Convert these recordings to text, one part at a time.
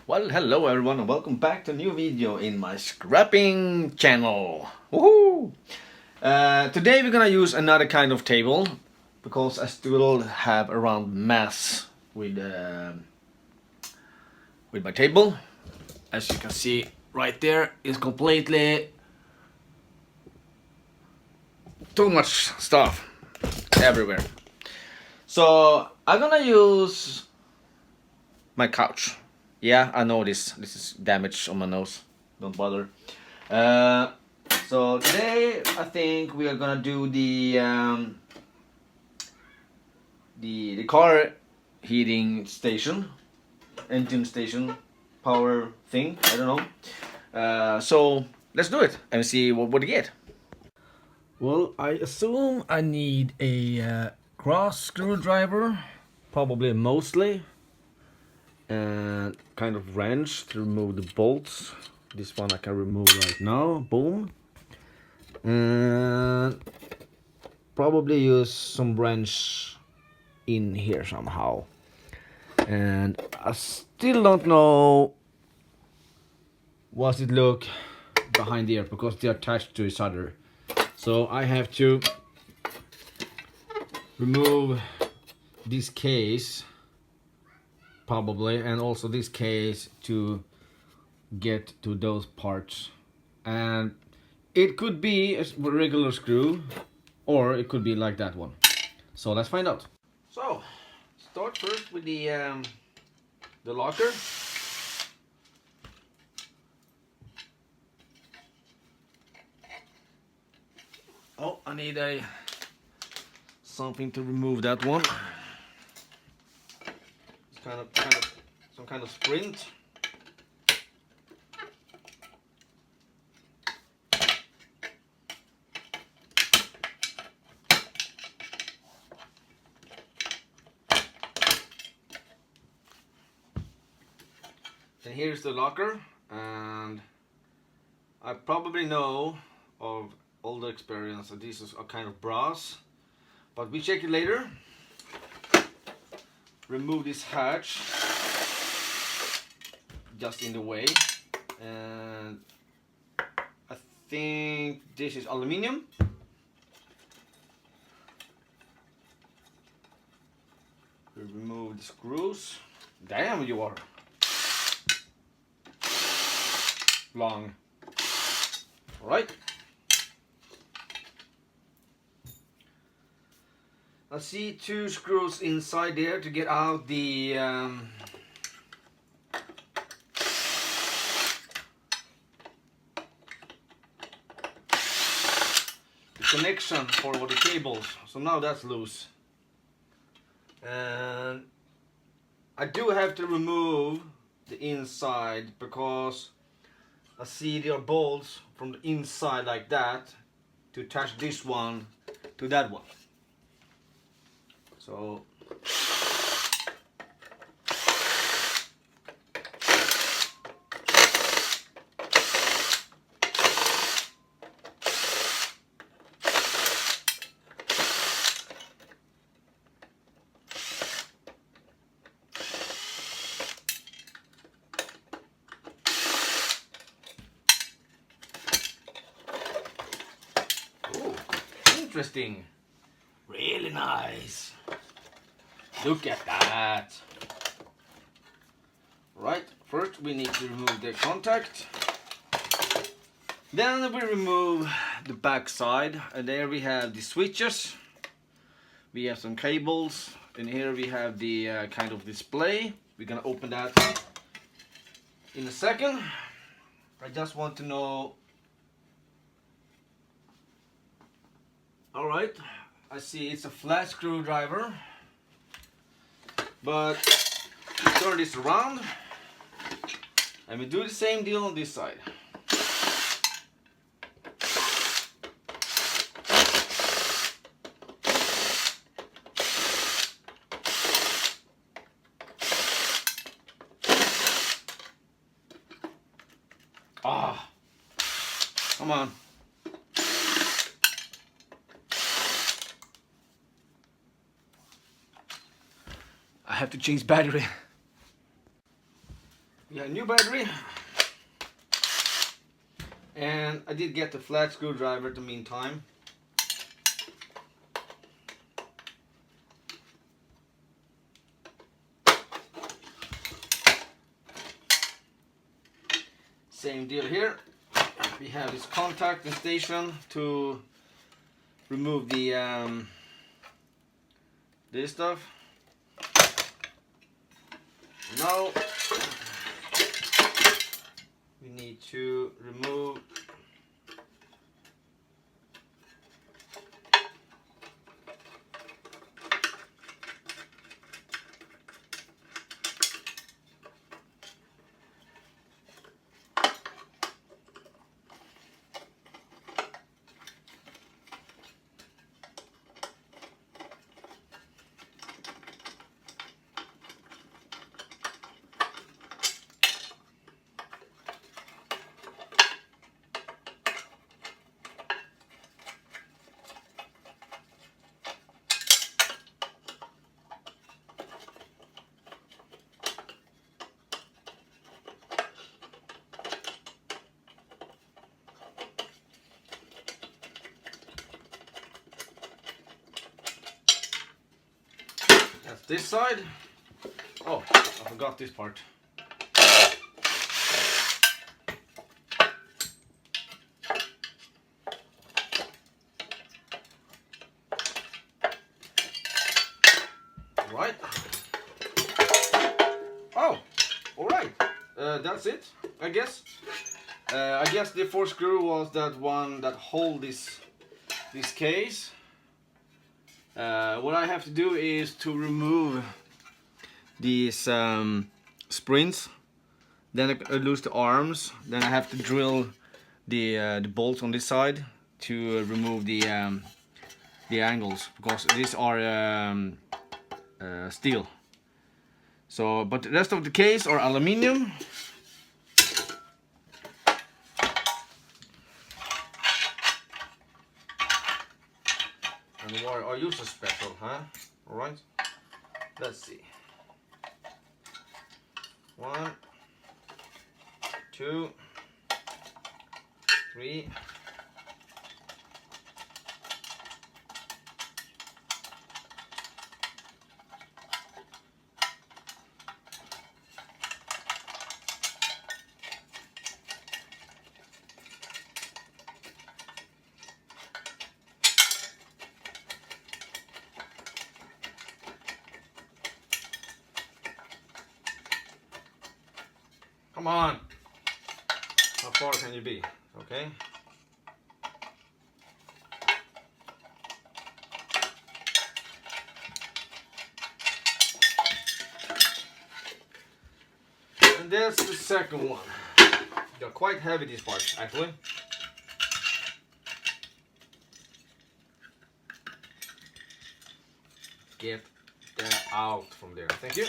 Well, hello everyone and welcome back to a new video in my scrapping channel. Woohoo! Today we're gonna use another kind of table because I still have around mess with my table. As you can see right there, is completely too much stuff everywhere. So I'm gonna use my couch. Yeah, I know this is damage on my nose. Don't bother. So today I think we are gonna do the car heating station, engine station, power thing. I don't know. So let's do it and see what we get. Well, I assume I need a cross screwdriver, probably mostly, and kind of wrench to remove the bolts. This one I can remove right now. Boom. And probably use some wrench in here somehow. And I still don't know what it look behind here because they're attached to each other. So I have to remove this case probably, and also this case to get to those parts. And it could be a regular screw or it could be like that one. So let's find out. So start first with the locker. Oh, I need something to remove that one. It's kind of some kind of sprint. And here's the locker, and I probably know of all the experience that this is a kind of brass, but we check it later. Remove this hatch just in the way, and I think this is aluminium. We remove the screws. Damn, you are long. All right. I see two screws inside there to get out the connection for all the cables. So now that's loose. And I do have to remove the inside because I see there are bolts from the inside like that to attach this one to that one. So interesting. Really nice. Look at that. Right, first we need to remove the contact. Then we remove the back side, and there we have the switches. We have some cables, and here we have the kind of display. We're gonna open that in a second. I just want to know. Alright, I see it's a flat screwdriver, but we turn this around and we do the same deal on this side. Ah, come on. I have to change battery. We have a new battery. And I did get the flat screwdriver in the meantime. Same deal here. We have this contact and station to remove the this stuff. Now we need to remove this side. Oh, I forgot this part. Right. Oh, all right. That's it, I guess. I guess the fourth screw was that one that hold this case. What I have to do is to remove these springs, then I lose the arms, then I have to drill the bolts on this side to remove the angles, because these are steel. So, but the rest of the case are aluminium. And why are you so special, huh? Alright, let's see. 1, 2, 3. Come on! How far can you be? Okay. And that's the second one. They're quite heavy, these parts, actually. Get that out from there. Thank you.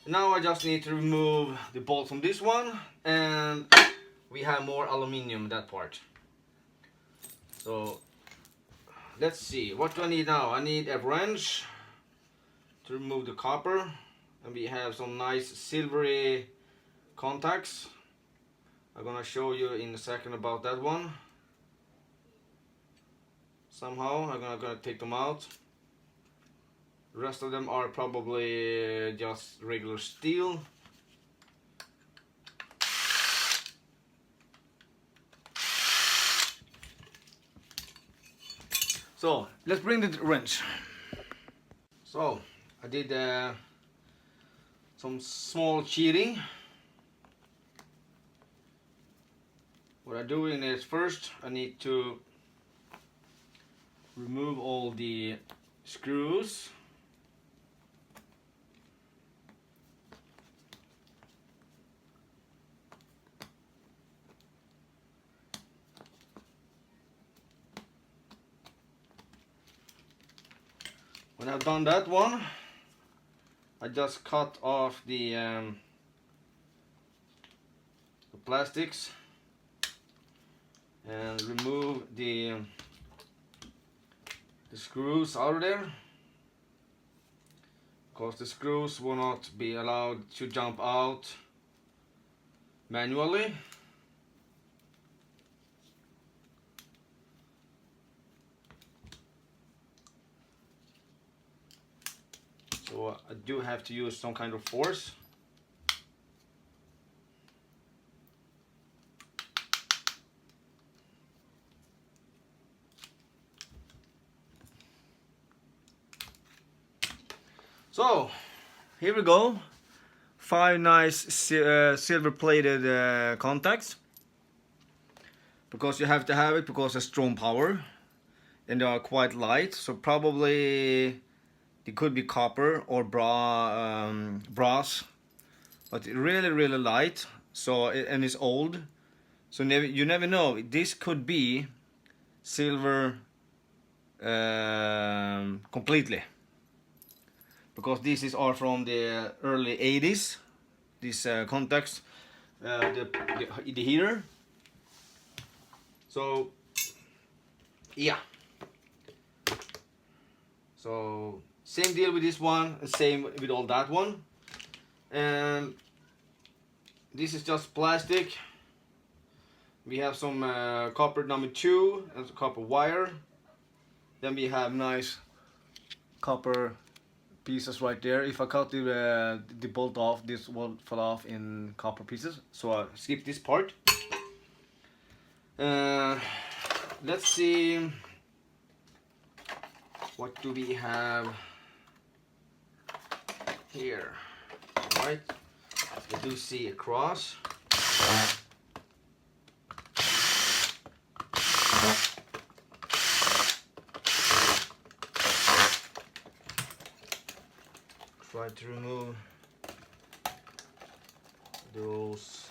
Now I just need to remove the bolt from this one, and we have more aluminium in that part. So let's see, what do I need now? I need a wrench to remove the copper, and we have some nice silvery contacts. I'm gonna show you in a second about that one. Somehow I'm gonna take them out. The rest of them are probably just regular steel. So let's bring the wrench. So I did some small cheating. What I'm doing is, first I need to remove all the screws. When I've done that one, I just cut off the plastics and remove the screws out of there, because the screws will not be allowed to jump out manually. So I do have to use some kind of force. So here we go. 5 nice silver plated contacts. Because you have to have it because of strong power. And they are quite light, so probably it could be copper or brass, but really light. So and it's old, so you never know. This could be silver completely, because these are from the early 80s. These contacts, the heater. So yeah. So same deal with this one, and same with all that one. And this is just plastic. We have some copper number 2 and copper wire. Then we have nice copper pieces right there. If I cut the bolt off, this will fall off in copper pieces. So I skip this part. Let's see. What do we have here? Right, I do see a cross. Try to remove those.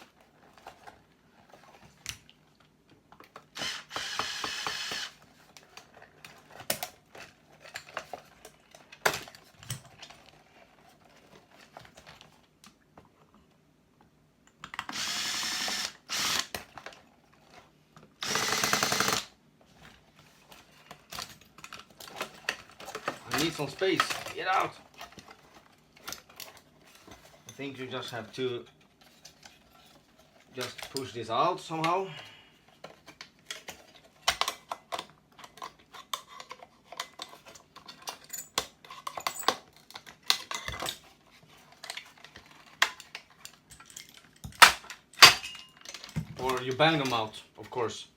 I need some space. Get out. I think you just have to just push this out somehow. Or you bang them out, of course.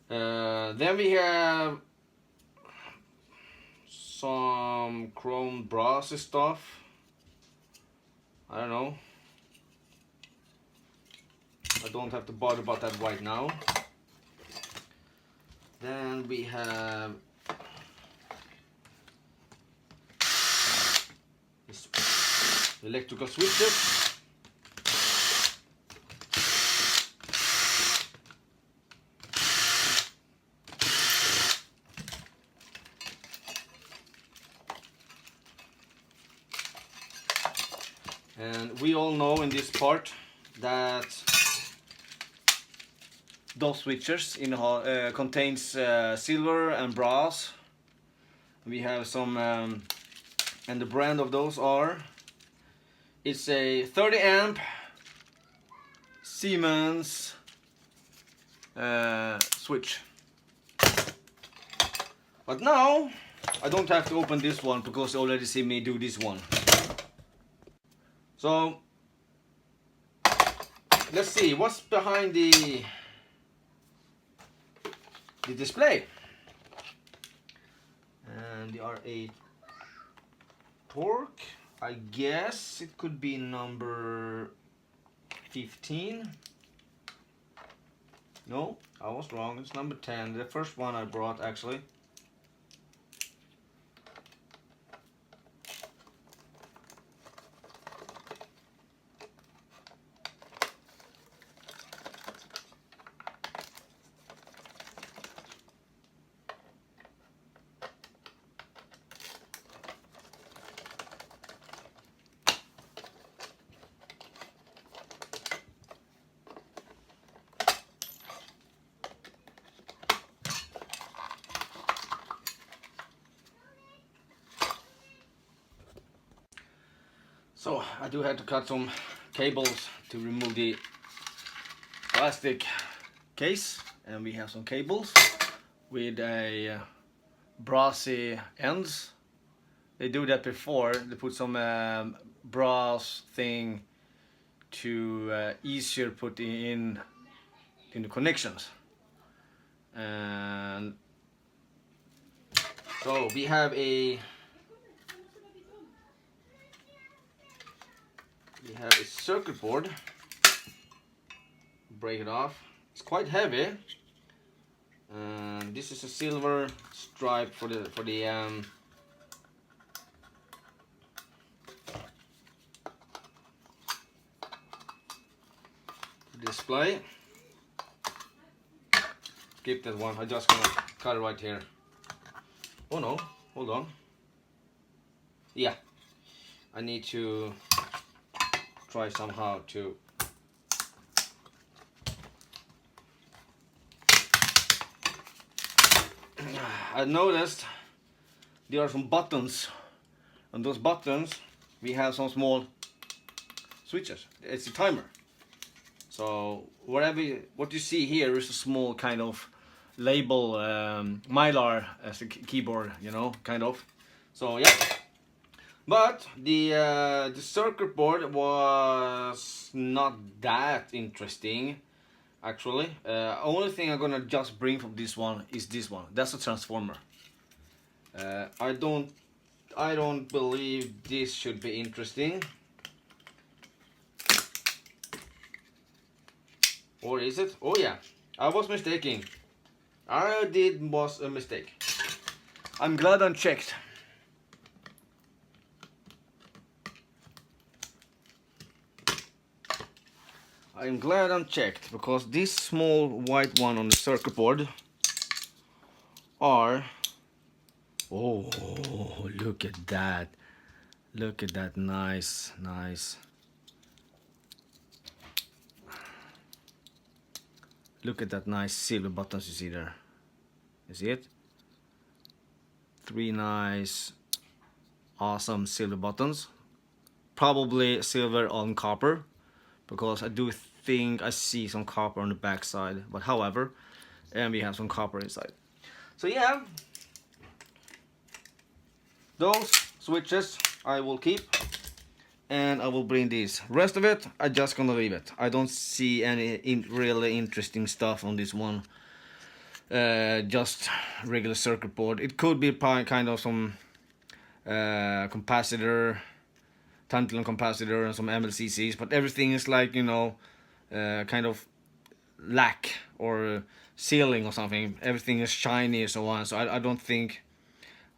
Then we have some chrome brass stuff. I don't know. I don't have to bother about that right now. Then we have this electrical switches. And we all know in this part that those switches contains silver and brass. We have some, and the brand of those are, it's a 30 amp Siemens switch. But now I don't have to open this one because you already see me do this one. So let's see what's behind the display. And the R8 torque, I guess it could be number 15. No, I was wrong, it's number 10, the first one I brought actually. So I do have to cut some cables to remove the plastic case, and we have some cables with a brassy ends. They do that before. They put some brass thing to easier put in the connections. And so we have a circuit board. Break it off. It's quite heavy. And this is a silver stripe for the display. Skip that one. I'm just gonna cut it right here. Oh no, hold on. Yeah, I need to try somehow to I noticed there are some buttons. On those buttons we have some small switches. It's a timer. So what you see here is a small kind of label, Mylar as a keyboard, you know, kind of. So yeah, but the circuit board was not that interesting, actually. Only thing I'm gonna just bring from this one is this one. That's a transformer. I don't believe this should be interesting. Or is it? Oh yeah, I was mistaken. Was a mistake. I'm glad I checked. I'm glad I checked, because this small white one on the circuit board are... Oh, look at that. Look at that, nice. Look at that nice silver buttons you see there. You see it? 3 nice, awesome silver buttons. Probably silver on copper, because I do think I see some copper on the back side. But however, and we have some copper inside. So yeah, those switches I will keep. And I will bring these. Rest of it, I just gonna leave it. I don't see any really interesting stuff on this one. Just regular circuit board. It could be kind of some capacitor, tantalum capacitor, and some MLCCs, but everything is like, you know, kind of lack or sealing or something. Everything is shiny and so on. So I don't think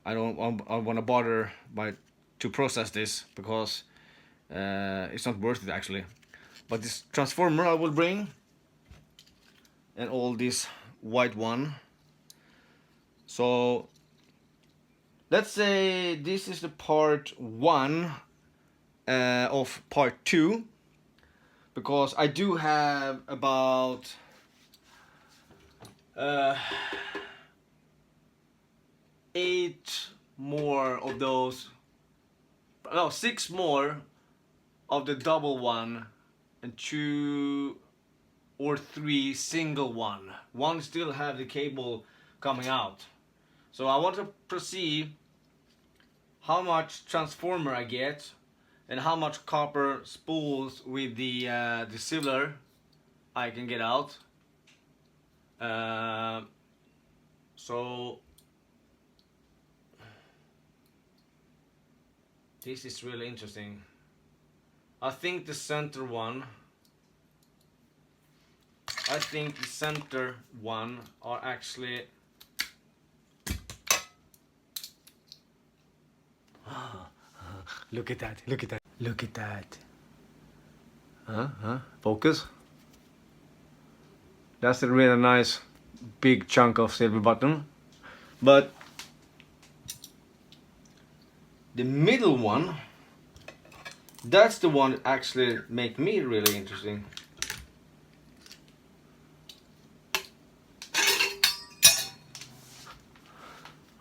I want to bother to process this, because it's not worth it actually. But this transformer I will bring, and all this white one. So let's say this is the part 1 of part 2, because I do have about 8 more of those, no, 6 more of the double one, and 2 or 3 single one. One still have the cable coming out. So I want to proceed how much transformer I get and how much copper spools with the silver I can get out. So this is really interesting. I think the center one are actually look at that. Focus. That's a really nice big chunk of silver button. But the middle one, that's the one that actually make me really interesting.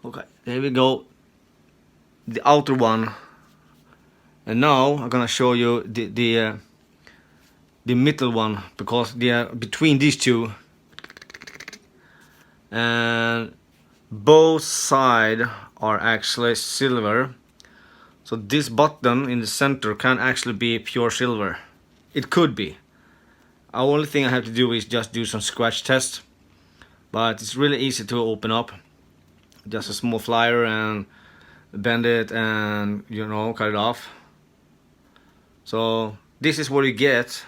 Okay, there we go. The outer one And now I'm gonna show you the middle one, because they are between these two, and both sides are actually silver. So this button in the center can actually be pure silver. It could be. The only thing I have to do is just do some scratch test, but it's really easy to open up. Just a small flyer and bend it and, you know, cut it off. So this is what you get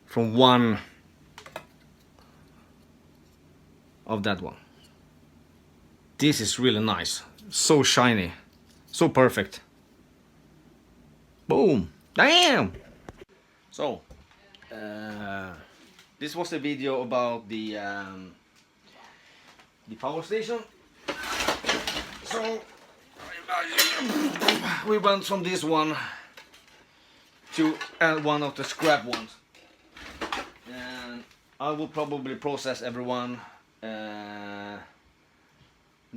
from one of that one. This is really nice, so shiny, so perfect. Boom, damn. So this was a video about the power station. So we went from this one to one of the scrap ones, and I will probably process everyone,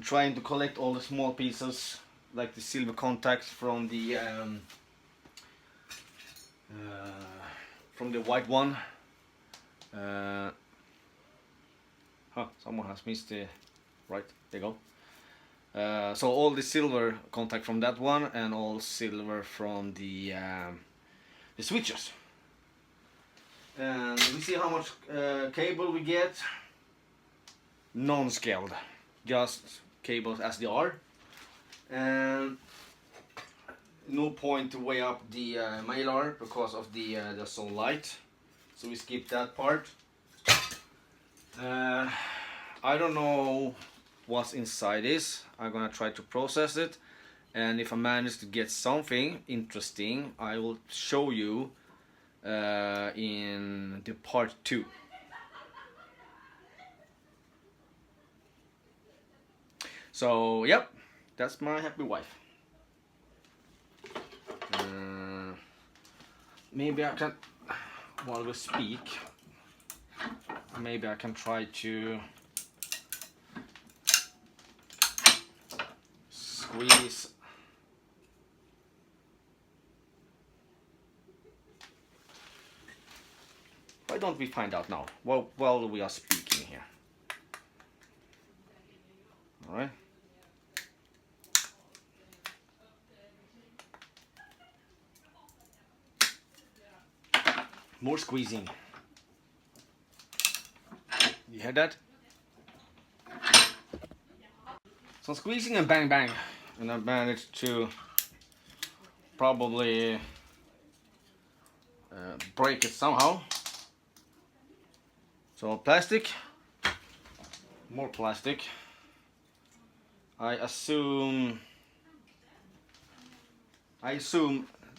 trying to collect all the small pieces like the silver contacts from the white one. Someone has missed the right, there you go. So all the silver contact from that one, and all silver from the switches. And we see how much cable we get. Non-scaled, just cables as they are. And no point to weigh up the mailer because of they're so light. So we skip that part. I don't know what's inside this. I'm gonna try to process it, and if I manage to get something interesting, I will show you in the part 2. So yep, that's my happy wife. Maybe I can, while we speak, maybe I can try to squeeze. Why don't we find out now, while we are speaking here? All right. More squeezing. You hear that? Some squeezing and bang bang, and I managed to probably break it somehow. So plastic, more plastic. I assume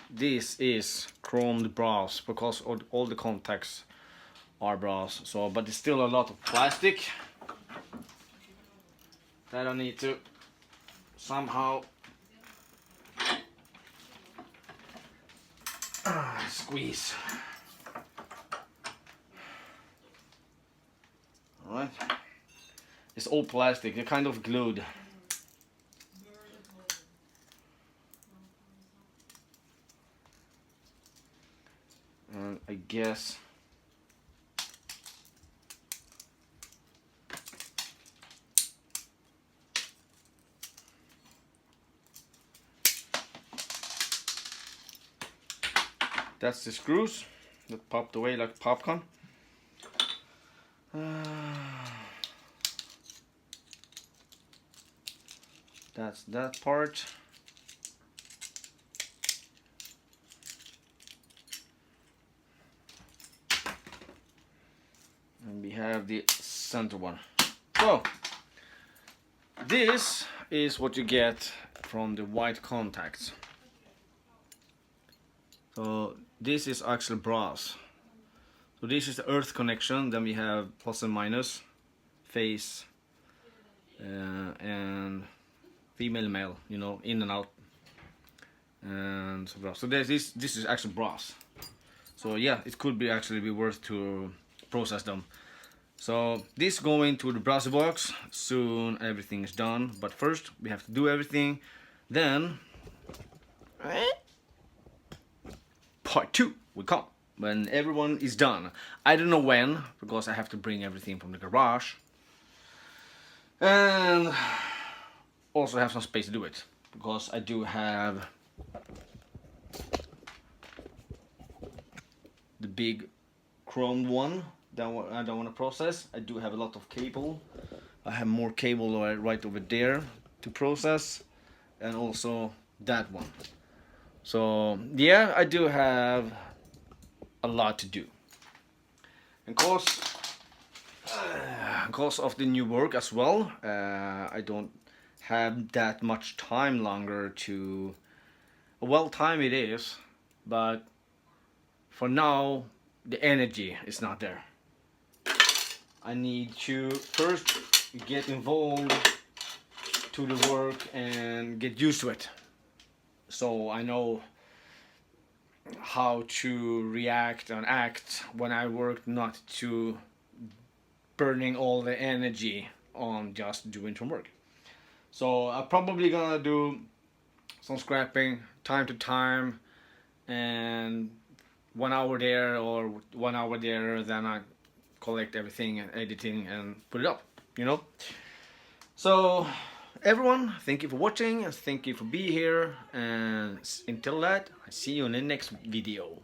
this is chromed brass, because all the contacts are brass. So, but it's still a lot of plastic that I need to somehow squeeze. All right, it's all plastic. They're kind of glued. And I guess that's the screws that popped away like popcorn. That's that part. And we have the center one. So this is what you get from the white contacts. So this is actually brass. So this is the earth connection. Then we have plus and minus, phase, and female, male, you know, in and out, and so brass. So this is actually brass. So yeah, it could be actually be worth to process them. So this going to the brass box. Soon everything is done, but first we have to do everything. Then Part 2 will come when everyone is done. I don't know when, because I have to bring everything from the garage. And also have some space to do it, because I do have the big chrome one that I don't want to process. I do have a lot of cable. I have more cable right over there to process, and also that one. So yeah, I do have a lot to do. And because of the new work as well, I don't have that much time longer to. Well, time it is, but for now the energy is not there. I need to first get involved to the work and get used to it, so I know how to react and act when I work, not to burning all the energy on just doing some work. So I'm probably gonna do some scrapping time to time, and 1 hour there or 1 hour there, then I collect everything and editing and put it up, you know. So everyone, thank you for watching and thank you for being here, and until that, I see you in the next video.